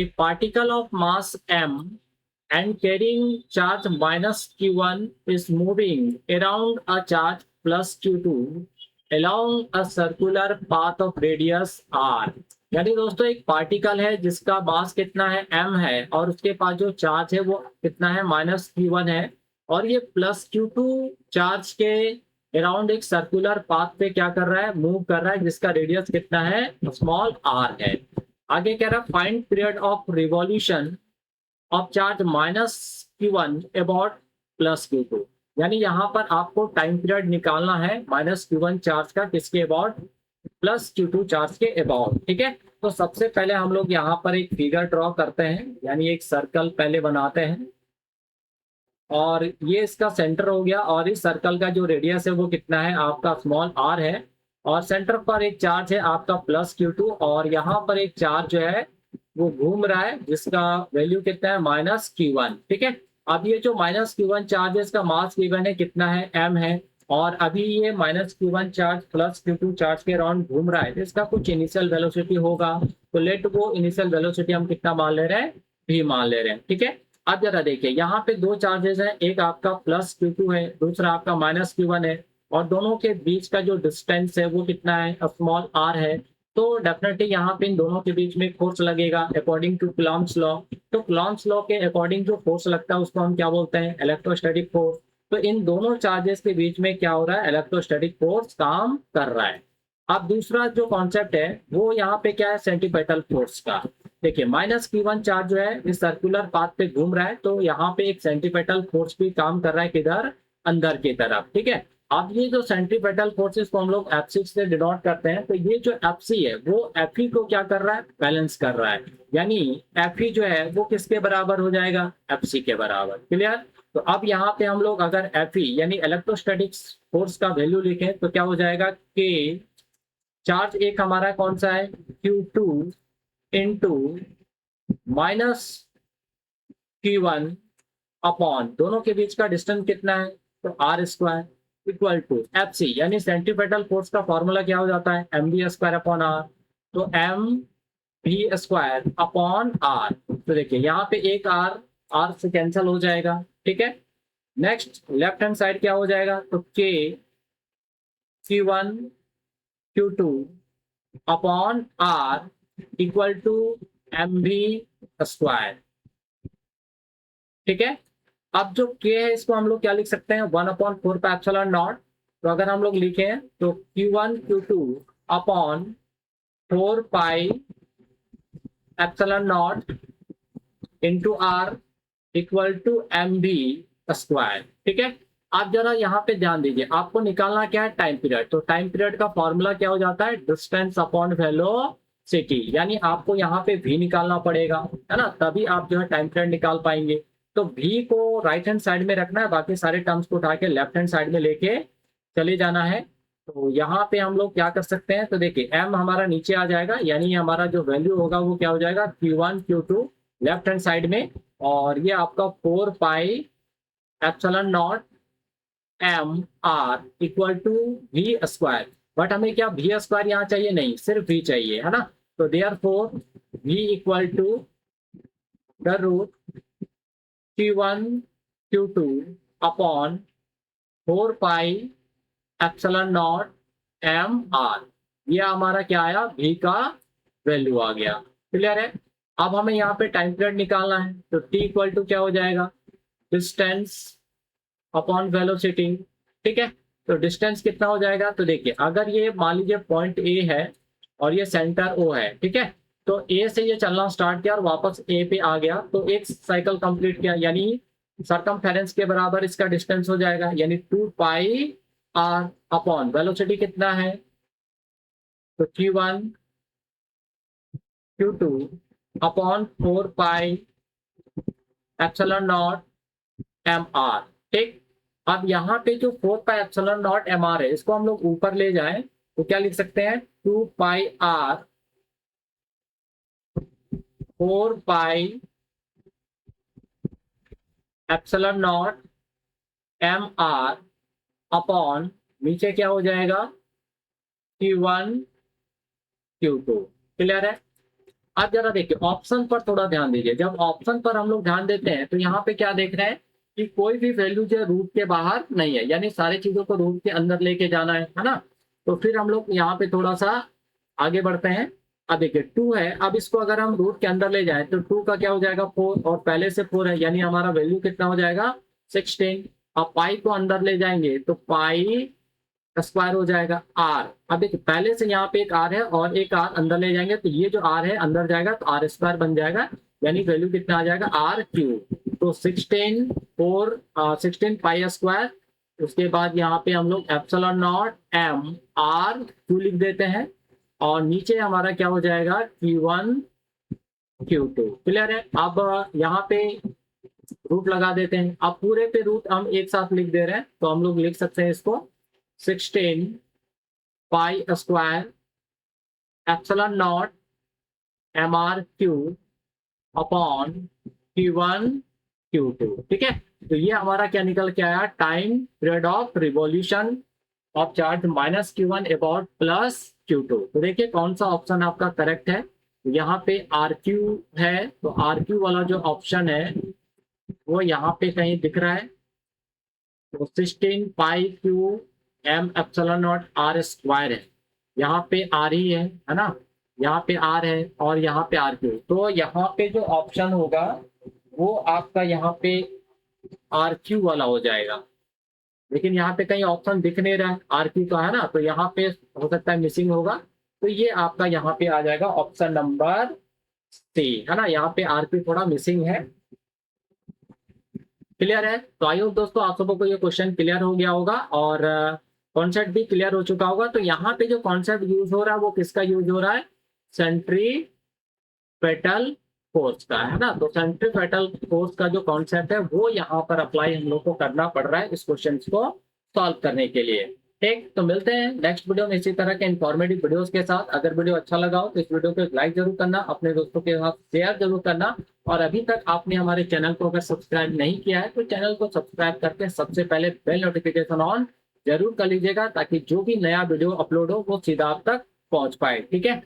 A particle of mass m and carrying charge minus q1 is moving around a charge plus q2 along a circular path of radius r। यानी दोस्तों एक particle है जिसका मास कितना है m है और उसके पास जो चार्ज है वो कितना है माइनस q1 है और ये प्लस q2 चार्ज के अराउंड एक सर्कुलर पाथ पे क्या कर रहा है मूव कर रहा है जिसका रेडियस कितना है स्मॉल r है। आगे कह रहा है find period of revolution of charge minus q1 about plus q2। यानी यहाँ पर आपको टाइम पीरियड निकालना है माइनस q1 चार्ज का किसके अबाउट प्लस q2 चार्ज के अबाउट। ठीक है, तो सबसे पहले हम लोग यहाँ पर एक फिगर ड्रॉ करते हैं, यानी एक सर्कल पहले बनाते हैं और ये इसका सेंटर हो गया और इस सर्कल का जो रेडियस है वो कितना है आपका स्मॉल r है और सेंटर पर एक चार्ज है आपका प्लस q2 और यहाँ पर एक चार्ज जो है वो घूम रहा है जिसका वैल्यू कितना है माइनस q1। ठीक है, अब ये जो माइनस q1 चार्ज है इसका मास गिवन है कितना है m है और अभी ये minus q1 charge plus q2 charge के अराउंड घूम रहा है तो इसका कुछ इनिशियल वेलोसिटी होगा। तो लेट वो इनिशियल वेलोसिटी हम कितना मान ले रहे हैं v मान ले रहे हैं। ठीक है, अब जरा देखिए यहाँ पे दो चार्जेस हैं, एक आपका प्लस q2 है दूसरा आपका माइनस q1 है और दोनों के बीच का जो डिस्टेंस है वो कितना है स्मॉल r है। तो डेफिनेटली यहाँ पे इन दोनों के बीच में फोर्स लगेगा अकॉर्डिंग टू कूलॉम्स लॉ। तो कूलॉम्स लॉ के अकॉर्डिंग जो फोर्स लगता है उसको हम क्या बोलते हैं इलेक्ट्रोस्टैटिक फोर्स। तो इन दोनों चार्जेस के बीच में क्या हो रहा है इलेक्ट्रोस्टैटिक फोर्स काम कर रहा है। अब दूसरा जो कॉन्सेप्ट है वो यहाँ पे क्या है सेंटीपिटल फोर्स का। देखिए माइनस q1 चार्ज जो है इस सर्कुलर पाथ पे घूम रहा है तो यहाँ पे एक सेंटीपिटल फोर्स भी काम कर रहा है किधर अंदर की तरफ। ठीक है, अब ये जो सेंट्रीपेटल फोर्सेस को हम लोग F6 से डिनोट करते हैं तो ये जो FC है वो FE को क्या कर रहा है बैलेंस कर रहा है, यानी FE जो है वो किसके बराबर हो जाएगा FC के बराबर। क्लियर, तो अब यहाँ पे हम लोग अगर FE यानी इलेक्ट्रोस्टैटिक फोर्स का वैल्यू लिखें तो क्या हो जाएगा कि चार्ज एक हमारा कौन सा है Q2 into minus Q1 upon दोनों के बीच का डिस्टेंस कितना है तो r square equal to F C, यानी सेंट्रीपेटल फोर्स का फॉर्मूला क्या हो जाता है M B square upon R. तो M B square upon R, तो देखिए यहाँ पे एक आर से कैंसिल हो जाएगा। ठीक है, नेक्स्ट लेफ्ट हैंड साइड क्या हो जाएगा तो K Q1 Q2 upon R equal to M B square. ठीक है, अब जो k है इसको हम लोग क्या लिख सकते हैं 1/4 पे एप्सिलॉन नॉट। तो अगर हम लोग लिखें तो Q1 Q2 upon 4 pi epsilon naught into R equal to M B square. ठीक है, आप जरा यहाँ पे ध्यान दीजिए आपको निकालना क्या है टाइम पीरियड। तो टाइम पीरियड का फॉर्मूला क्या हो जाता है डिस्टेंस अपॉन वेलोसिटी, यानी आपको यहाँ पे v निकालना पड़ेगा है ना, तभी आप जो है टाइम पीरियड निकाल पाएंगे। तो v को राइट हैंड साइड में रखना है, बाकी सारे टर्म्स को उठा के लेफ्ट हैंड साइड में लेके चले जाना है। तो यहाँ पे हम लोग क्या कर सकते हैं तो देखिए m हमारा नीचे आ जाएगा, यानी हमारा जो वैल्यू होगा वो क्या हो जाएगा Q1 Q2 left hand side में और ये आपका 4 pi epsilon not M R equal to V square. But हमें क्या वी स्क्वायर यहाँ चाहिए नहीं, सिर्फ v चाहिए है ना। तो therefore v equal to the root Q1 Q2 upon 4 pi epsilon not M R, ये हमारा क्या आया v का वैल्यू आ गया। क्लियर है, अब हमें यहाँ पे टाइम पीरियड निकालना है तो t इक्वल टू क्या हो जाएगा डिस्टेंस अपॉन वेलोसिटी। ठीक है, तो डिस्टेंस कितना हो जाएगा तो देखिए अगर ये मान लीजिए पॉइंट ए है और ये सेंटर ओ है। ठीक है, तो ए से ये चलना स्टार्ट किया और वापस ए पे आ गया तो एक साइकिल कंप्लीट किया, यानी सरकमफेरेंस के बराबर इसका डिस्टेंस हो जाएगा, यानी 2 पाई आर अपॉन वेलोसिटी कितना है तो Q1 Q2 upon 4 pi epsilon not M R. ठीक, अब यहाँ पे जो 4 pi epsilon not M R है इसको हम लोग ऊपर ले जाएं तो क्या लिख सकते हैं 2 pi R 4 pi epsilon not M R upon नीचे क्या हो जाएगा Q1 Q2। क्लियर है, अब जरा देखिए ऑप्शन पर थोड़ा ध्यान दीजिए। जब ऑप्शन पर हम लोग ध्यान देते हैं तो यहाँ पे क्या देख रहे हैं कि कोई भी वैल्यू जो रूट के बाहर नहीं है, यानी सारी चीजों को रूट के अंदर लेके जाना है ना। तो फिर हम लोग यहाँ पे थोड़ा सा आगे बढ़ते हैं। अब देखिए 2 है, अब इसको अगर हम रूट के अंदर ले जाएं तो 2 का क्या हो जाएगा 4, और पहले से 4 है, यानी हमारा वैल्यू कितना हो जाएगा 16। अब पाई को अंदर ले जाएंगे तो पाई स्क्वायर हो जाएगा r। अब देखिए पहले से यहाँ पे एक r है और एक r अंदर ले जाएंगे तो ये जो r है अंदर जाएगा तो r स्क्वायर बन जाएगा, यानी वैल्यू कितना आ जाएगा r क्यूब। तो 16 पाई स्क्वायर, उसके बाद यहाँ पे हम लोग epsilon not m r Q लिख देते हैं, और नीचे हमारा क्या हो जाएगा Q1 Q2। क्लियर है। अब यहाँ पे रूट लगा देते हैं। अब पूरे पे रूट हम एक साथ लिख दे रहे हैं तो हम लोग लिख सकते हैं इसको 16 pi square epsilon not M R cube upon Q1 Q2। ठीक है, तो ये हमारा क्या निकल के आया, time period of revolution of charge minus Q1 about plus Q2। तो देखिए कौन सा ऑप्शन आपका करेक्ट है। यहाँ पे RQ है, तो RQ वाला जो ऑप्शन है वो यहाँ पे कहीं दिख रहा है। तो 16 pi Q M epsilon nought R square है, यहाँ पे आर ही है ना, यहाँ पे आर है और यहाँ पे आर क्यू। तो यहाँ पे जो ऑप्शन होगा वो आपका यहाँ पे आर क्यू वाला हो जाएगा, लेकिन यहाँ पे कहीं ऑप्शन दिख नहीं रहा है आर क्यू का, है ना, तो यहाँ पे हो सकता है मिसिंग होगा। तो ये आपका यहाँ पे आ जाएगा ऑप्शन नंबर सी, है ना, यहाँ पे आर क्यू थोड़ा मिसिंग है। क्लियर है। तो आई होप दोस्तों आप सबको ये क्वेश्चन क्लियर हो गया होगा और कॉन्सेप्ट भी क्लियर हो चुका होगा। तो यहाँ पे जो कॉन्सेप्ट यूज हो रहा है वो किसका यूज हो रहा है, सेंट्रीपेटल फोर्स का, है ना। तो सेंट्रीपेटल फोर्स का जो कॉन्सेप्ट है वो यहाँ पर अप्लाई हम लोग को करना पड़ रहा है इस क्वेश्चन को सॉल्व करने के लिए। ठीक, तो मिलते हैं नेक्स्ट वीडियो में इसी तरह के इंफॉर्मेटिव वीडियोस के साथ। अगर वीडियो अच्छा लगा हो तो इस वीडियो को लाइक जरूर करना, अपने दोस्तों के साथ शेयर जरूर करना, और अभी तक आपने हमारे चैनल को अगर सब्सक्राइब नहीं किया है तो चैनल को सब्सक्राइब करके सबसे पहले बेल नोटिफिकेशन ऑन जरूर कर लीजिएगा, ताकि जो भी नया वीडियो अपलोड हो वो सीधा आप तक पहुंच पाए। ठीक है।